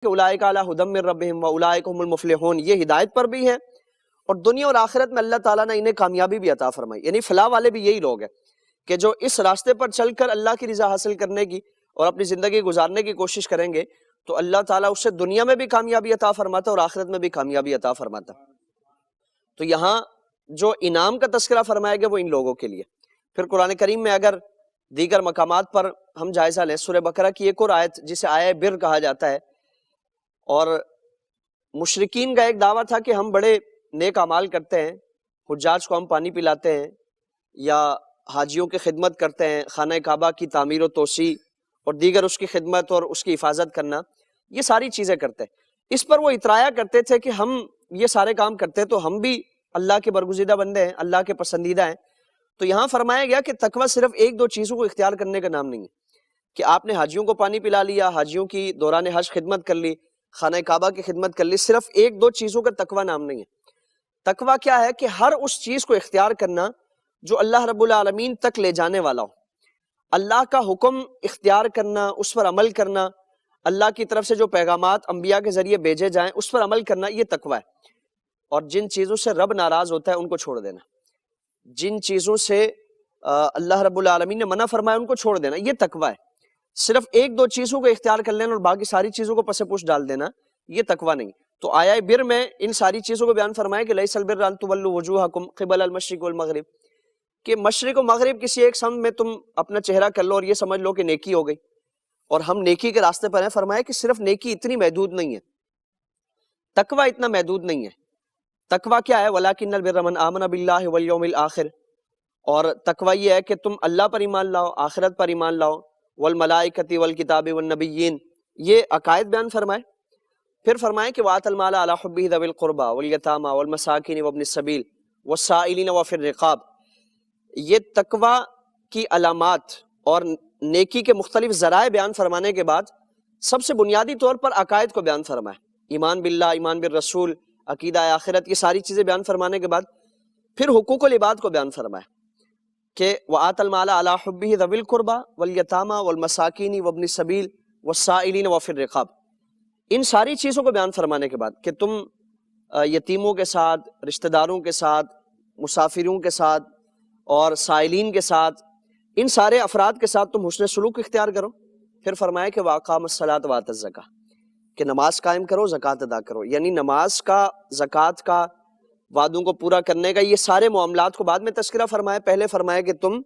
کہ اولئک علی ھدی من ربہم واولئک هم المفلحون، یہ ہدایت پر بھی ہیں اور دنیا اور آخرت میں اللہ تعالیٰ نے انہیں کامیابی بھی عطا فرمائی. یعنی فلاح والے بھی یہی لوگ ہیں کہ جو اس راستے پر چل کر اللہ کی رضا حاصل کرنے کی اور اپنی زندگی گزارنے کی کوشش کریں گے تو اللہ تعالیٰ اسے دنیا میں بھی کامیابی عطا فرماتا ہے اور آخرت میں بھی کامیابی عطا فرماتا. تو یہاں جو انعام کا تذکرہ فرمایا گیا وہ ان لوگوں کے لیے. پھر قرآن کریم میں اگر دیگر مقامات پر ہم جائزہ لیں، سورہ بقرہ کی ایک اور آیت جسے آیہ بر کہا جاتا ہے، اور مشرکین کا ایک دعویٰ تھا کہ ہم بڑے نیک اعمال کرتے ہیں، حجاج کو ہم پانی پلاتے ہیں یا حاجیوں کی خدمت کرتے ہیں، خانہ کعبہ کی تعمیر و توسیع اور دیگر اس کی خدمت اور اس کی حفاظت کرنا، یہ ساری چیزیں کرتے ہیں. اس پر وہ اترایا کرتے تھے کہ ہم یہ سارے کام کرتے تو ہم بھی اللہ کے برگزیدہ بندے ہیں، اللہ کے پسندیدہ ہیں. تو یہاں فرمایا گیا کہ تقویٰ صرف ایک دو چیزوں کو اختیار کرنے کا نام نہیں ہے کہ آپ نے حاجیوں کو پانی پلا لیا، حاجیوں کی دوران حج خدمت کر لی، خانہ کعبہ کی خدمت کر لی، صرف ایک دو چیزوں کا تقویٰ نام نہیں ہے. تقویٰ کیا ہے کہ ہر اس چیز کو اختیار کرنا جو اللہ رب العالمین تک لے جانے والا ہو، اللہ کا حکم اختیار کرنا، اس پر عمل کرنا، اللہ کی طرف سے جو پیغامات انبیاء کے ذریعے بھیجے جائیں اس پر عمل کرنا، یہ تقویٰ ہے. اور جن چیزوں سے رب ناراض ہوتا ہے ان کو چھوڑ دینا، جن چیزوں سے اللہ رب العالمین نے منع فرمایا ان کو چھوڑ دینا، یہ تقویٰ ہے. صرف ایک دو چیزوں کو اختیار کر لینا اور باقی ساری چیزوں کو پس پوش ڈال دینا، یہ تقویٰ نہیں. تو آیہ بر میں ان ساری چیزوں کو بیان فرمایا کہ لیس البر ان تولوا وجوہکم قبل المشرق والمغرب، کہ مشرق و مغرب کسی ایک سمت میں تم اپنا چہرہ کر لو اور یہ سمجھ لو کہ نیکی ہو گئی اور ہم نیکی کے راستے پر ہیں. فرمایا کہ صرف نیکی اتنی محدود نہیں ہے، تقویٰ اتنا محدود نہیں ہے. تقویٰ کیا ہے؟ وَلَٰكِنَّ الْبِرَّ مَنْ آمَنَ بِاللَّهِ وَالْيَوْمِ الْآخِرِ، اور تقویٰ یہ ہے کہ تم اللہ پر ایمان لاؤ، آخرت پر ایمان لاؤ، والملائکۃ والکتاب والنبیین، یہ عقائد بیان فرمائے. پھر فرمائے کہ وَآتَ الْمَالَ عَلَىٰ حُبِّهِ ذَوِي الْقُرْبَىٰ وَالْيَتَامَىٰ وَالْمَسَاكِينِ وَابْنِ السَّبِيلِ وَالسَّائِلِينَ وَفِي الرِّقَابِ. یہ تقویٰ کی علامات اور نیکی کے مختلف ذرائع بیان فرمانے کے بعد سب سے بنیادی طور پر عقائد کو بیان فرمائے، ایمان باللہ، ایمان بالرسول، عقیدہ آخرت، یہ ساری چیزیں بیان فرمانے کے بعد پھر حقوق العباد کو بیان فرمائے کہ وَآتَ الْمَالَ عَلَىٰ حُبِّهِ ذَوِي الْقُرْبَىٰ وَالْيَتَامَىٰ وَالْمَسَاكِينِ وَابْنِ السَّبِيلِ وَالسَّائِلِينَ وَفِي الرِّقَابِ. ان ساری چیزوں کو بیان فرمانے کے بعد کہ تم یتیموں کے ساتھ، رشتہ داروں کے ساتھ، مسافروں کے ساتھ اور سائلین کے ساتھ، ان سارے افراد کے ساتھ تم حسن سلوک اختیار کرو. پھر فرمایا کہ وَأَقَامَ الصَّلَاةَ وَآتَى الزَّكَاةَ، کہ نماز قائم کرو، زکوٰۃ ادا کرو. یعنی نماز کا، زکوٰۃ کا، وعدوں کو پورا کرنے کا، یہ سارے معاملات کو بعد میں تذکرہ فرمایا. پہلے فرمایا کہ تم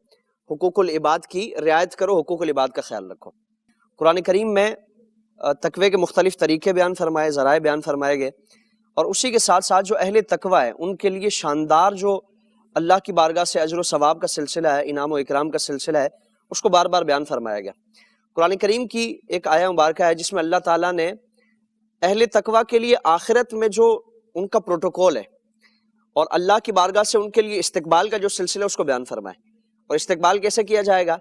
حقوق العباد کی رعایت کرو، حقوق العباد کا خیال رکھو. قرآن کریم میں تقوی کے مختلف طریقے بیان فرمائے، ذرائع بیان فرمائے گئے، اور اسی کے ساتھ ساتھ جو اہل تقوی ہے ان کے لیے شاندار جو اللہ کی بارگاہ سے اجر و ثواب کا سلسلہ ہے، انعام و اکرام کا سلسلہ ہے، اس کو بار بار بیان فرمایا گیا. قرآن کریم کی ایک آیہ مبارکہ ہے جس میں اللہ تعالیٰ نے اہل تقوی کے لیے آخرت میں جو ان کا پروٹوکول ہے اور اللہ کی بارگاہ سے ان کے لیے استقبال کا جو سلسلہ ہے اس کو بیان فرمائے. اور استقبال کیسے کیا جائے گا؟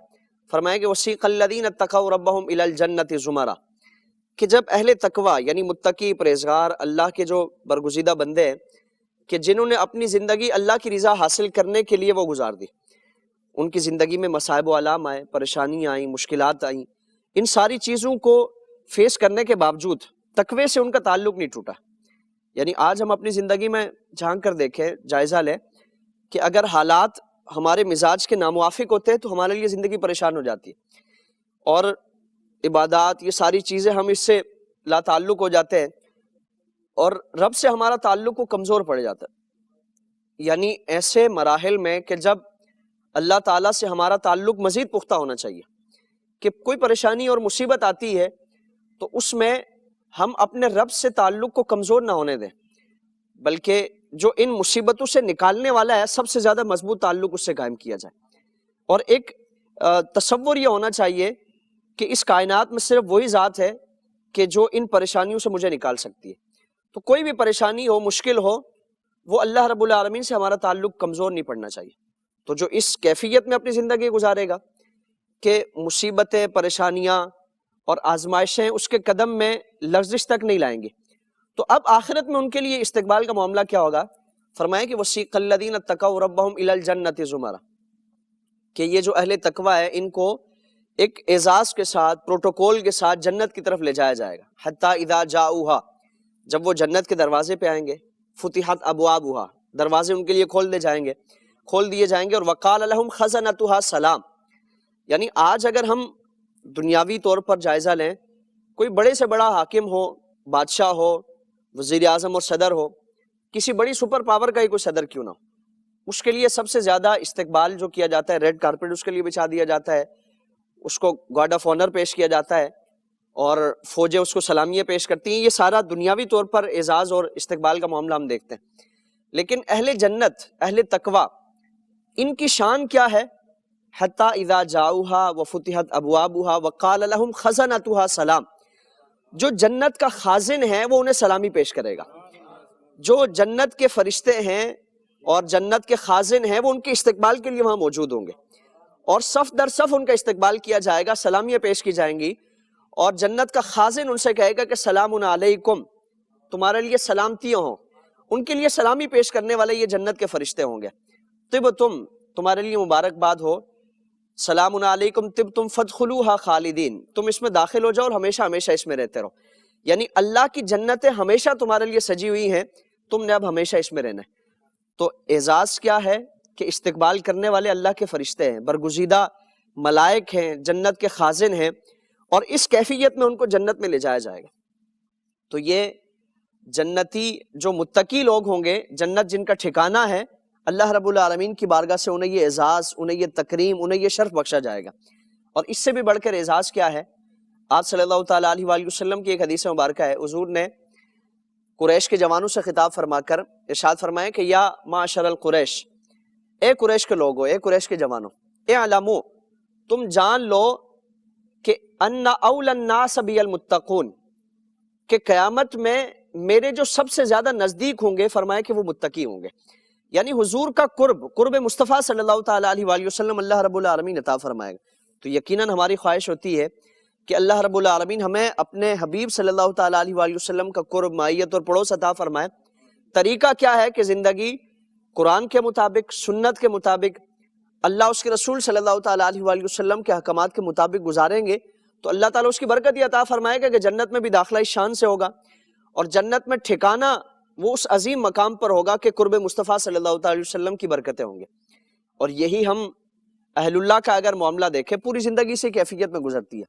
فرمایا کہ وَسِيقَ الَّذِينَ اتَّقَوْا رَبَّهُمْ إِلَى الْجَنَّةِ زُمَرًا، کہ جب اہل تقوی یعنی متقی، پرہیزگار، اللہ کے جو برگزیدہ بندے ہیں کہ جنہوں نے اپنی زندگی اللہ کی رضا حاصل کرنے کے لیے وہ گزار دی، ان کی زندگی میں مصائب و آلام آئے، پریشانیاں آئیں، مشکلات آئیں، ان ساری چیزوں کو فیس کرنے کے باوجود تقوی سے ان کا تعلق نہیں ٹوٹا. یعنی آج ہم اپنی زندگی میں جھانک کر دیکھیں، جائزہ لیں کہ اگر حالات ہمارے مزاج کے ناموافق ہوتے ہیں تو ہمارے لیے زندگی پریشان ہو جاتی ہے، اور عبادات، یہ ساری چیزیں ہم اس سے لا تعلق ہو جاتے ہیں اور رب سے ہمارا تعلق کو کمزور پڑ جاتا ہے. یعنی ایسے مراحل میں کہ جب اللہ تعالیٰ سے ہمارا تعلق مزید پختہ ہونا چاہیے، کہ کوئی پریشانی اور مصیبت آتی ہے تو اس میں ہم اپنے رب سے تعلق کو کمزور نہ ہونے دیں، بلکہ جو ان مصیبتوں سے نکالنے والا ہے سب سے زیادہ مضبوط تعلق اس سے قائم کیا جائے. اور ایک تصور یہ ہونا چاہیے کہ اس کائنات میں صرف وہی ذات ہے کہ جو ان پریشانیوں سے مجھے نکال سکتی ہے. تو کوئی بھی پریشانی ہو، مشکل ہو، وہ اللہ رب العالمین سے ہمارا تعلق کمزور نہیں پڑنا چاہیے. تو جو اس کیفیت میں اپنی زندگی گزارے گا کہ مصیبتیں، پریشانیاں اور آزمائشیں اس کے قدم میں لرزش تک نہیں لائیں گے، تو اب آخرت میں ان کے لیے استقبال کا معاملہ کیا ہوگا؟ فرمایا کہ وَسِيقَ الَّذِينَ اتَّقَوْا رَبَّهُمْ إِلَى الْجَنَّةِ زُمَرًا، کہ یہ جو اہل تقوی ہے ان کو ایک اعزاز کے ساتھ، پروٹوکول کے ساتھ جنت کی طرف لے جایا جائے گا. حتی اذا جاؤہا، جب وہ جنت کے دروازے پہ آئیں گے، فتحت ابوابہا، دروازے ان کے لیے کھول دیے جائیں گے. اور وقال لہم خزنتہا سلام، یعنی آج اگر ہم دنیاوی طور پر جائزہ لیں، کوئی بڑے سے بڑا حاکم ہو، بادشاہ ہو، وزیر اعظم اور صدر ہو، کسی بڑی سپر پاور کا ہی کوئی صدر کیوں نہ ہو، اس کے لیے سب سے زیادہ استقبال جو کیا جاتا ہے، ریڈ کارپیٹ اس کے لیے بچھا دیا جاتا ہے، اس کو گارڈ آف آنر پیش کیا جاتا ہے اور فوجیں اس کو سلامیاں پیش کرتی ہیں. یہ سارا دنیاوی طور پر اعزاز اور استقبال کا معاملہ ہم دیکھتے ہیں. لیکن اہل جنت، اہل تقوی، ان کی شان کیا ہے؟ حتی اذا جاؤہا وفتحت ابوابہا وقال لہم خزنتہا سلام. جو جنت کا خازن ہے وہ انہیں سلامی پیش کرے گا. جو جنت کے فرشتے ہیں اور جنت کے خازن ہیں وہ ان کے استقبال کے لیے وہاں موجود ہوں گے، اور صف در صف ان کا استقبال کیا جائے گا، سلامیاں پیش کی جائیں گی. اور جنت کا خازن ان سے کہے گا کہ سلام علیکم، تمہارے لیے سلامتیاں ہوں. ان کے لیے سلامی پیش کرنے والے یہ جنت کے فرشتے ہوں گے. طبتم، تمہارے لیے مبارکباد ہو، سلام علیکم طبتم فادخلوها خالدین، تم اس میں داخل ہو جاؤ اور ہمیشہ ہمیشہ اس میں رہتے رہو. یعنی اللہ کی جنتیں ہمیشہ تمہارے لیے سجی ہوئی ہیں، تم نے اب ہمیشہ اس میں رہنا ہے. تو اعزاز کیا ہے کہ استقبال کرنے والے اللہ کے فرشتے ہیں، برگزیدہ ملائک ہیں، جنت کے خازن ہیں، اور اس کیفیت میں ان کو جنت میں لے جایا جائے گا. تو یہ جنتی جو متقی لوگ ہوں گے، جنت جن کا ٹھکانہ ہے، اللہ رب العالمین کی بارگاہ سے انہیں یہ اعزاز، انہیں یہ تکریم، انہیں یہ شرف بخشا جائے گا. اور اس سے بھی بڑھ کر اعزاز کیا ہے؟ آپ صلی اللہ تعالیٰ علیہ وآلہ وسلم کی ایک حدیث مبارکہ ہے، حضور نے قریش کے جوانوں سے خطاب فرما کر ارشاد فرمایا کہ یا معاشر القریش، اے قریش کے لوگو، اے قریش کے جوانوں، اعلموا، تم جان لو کہ ان اول الناس بی المتقون، کہ قیامت میں میرے جو سب سے زیادہ نزدیک ہوں گے، فرمایا کہ وہ متقی ہوں گے. یعنی حضور کا قرب مصطفیٰ صلی اللہ تعالیٰ علیہ وآلہ وسلم اللہ رب العالمین عطا فرمائے گا. تو یقیناً ہماری خواہش ہوتی ہے کہ اللہ رب العالمین ہمیں اپنے حبیب صلی اللہ تعالیٰ علیہ وآلہ وسلم کا قرب، معیت اور پڑوس عطا فرمائے. طریقہ کیا ہے کہ زندگی قرآن کے مطابق، سنت کے مطابق، اللہ اس کے رسول صلی اللہ تعالیٰ علیہ وآلہ وسلم کے احکامات کے مطابق گزاریں گے تو اللہ تعالیٰ اس کی برکت یہ عطا فرمائے گا کہ جنت میں بھی داخلہ اس شان سے ہوگا، اور جنت میں ٹھکانہ وہ اس عظیم مقام پر ہوگا کہ قرب مصطفیٰ صلی اللہ تعالیٰ علیہ وسلم کی برکتیں ہوں گے. اور یہی ہم اہل اللہ کا اگر معاملہ دیکھیں، پوری زندگی سے کیفیت میں گزرتی ہے.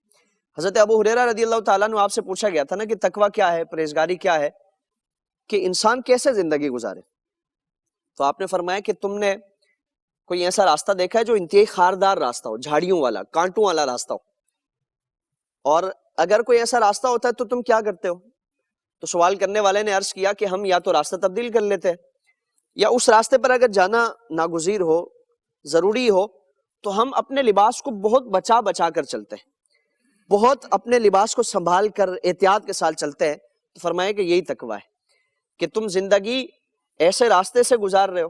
حضرت ابو ہریرہ رضی اللہ تعالیٰ عنہ آپ سے پوچھا گیا تھا نا کہ تقویٰ کیا ہے، پرہیزگاری کیا ہے، کہ انسان کیسے زندگی گزارے. تو آپ نے فرمایا کہ تم نے کوئی ایسا راستہ دیکھا ہے جو انتہائی خاردار راستہ ہو، جھاڑیوں والا، کانٹوں والا راستہ ہو، اور اگر کوئی ایسا راستہ ہوتا ہے تو تم کیا کرتے ہو؟ تو سوال کرنے والے نے عرض کیا کہ ہم یا تو راستہ تبدیل کر لیتے ہیں، یا اس راستے پر اگر جانا ناگزیر ہو، ضروری ہو، تو ہم اپنے لباس کو بہت بچا بچا کر چلتے ہیں، بہت اپنے لباس کو سنبھال کر احتیاط کے ساتھ چلتے ہیں. تو فرمایا کہ یہی تقویٰ ہے کہ تم زندگی ایسے راستے سے گزار رہے ہو،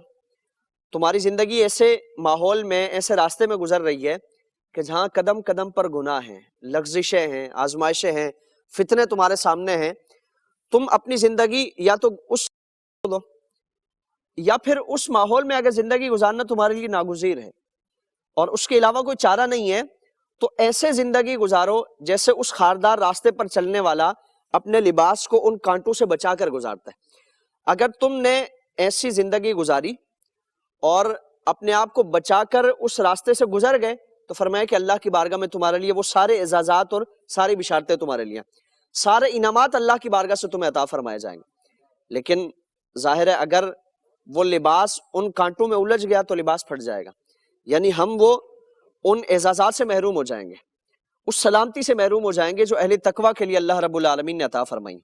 تمہاری زندگی ایسے ماحول میں، ایسے راستے میں گزر رہی ہے کہ جہاں قدم قدم پر گناہ ہیں، لغزشیں ہیں، آزمائشیں ہیں، فتنے تمہارے سامنے ہیں. تم اپنی زندگی یا تو اس دو، یا پھر اس ماحول میں اگر زندگی گزارنا تمہارے لیے ناگزیر ہے اور اس کے علاوہ کوئی چارہ نہیں ہے، تو ایسے زندگی گزارو جیسے اس خاردار راستے پر چلنے والا اپنے لباس کو ان کانٹوں سے بچا کر گزارتا ہے. اگر تم نے ایسی زندگی گزاری اور اپنے آپ کو بچا کر اس راستے سے گزر گئے تو فرمایا کہ اللہ کی بارگاہ میں تمہارے لیے وہ سارے اعزازات اور ساری بشارتیں تمہارے لیے، سارے انعامات اللہ کی بارگاہ سے تمہیں عطا فرمائے جائیں گے. لیکن ظاہر ہے اگر وہ لباس ان کانٹوں میں الجھ گیا تو لباس پھٹ جائے گا، یعنی ہم وہ ان اعزازات سے محروم ہو جائیں گے، اس سلامتی سے محروم ہو جائیں گے جو اہل تقویٰ کے لیے اللہ رب العالمین نے عطا فرمائی.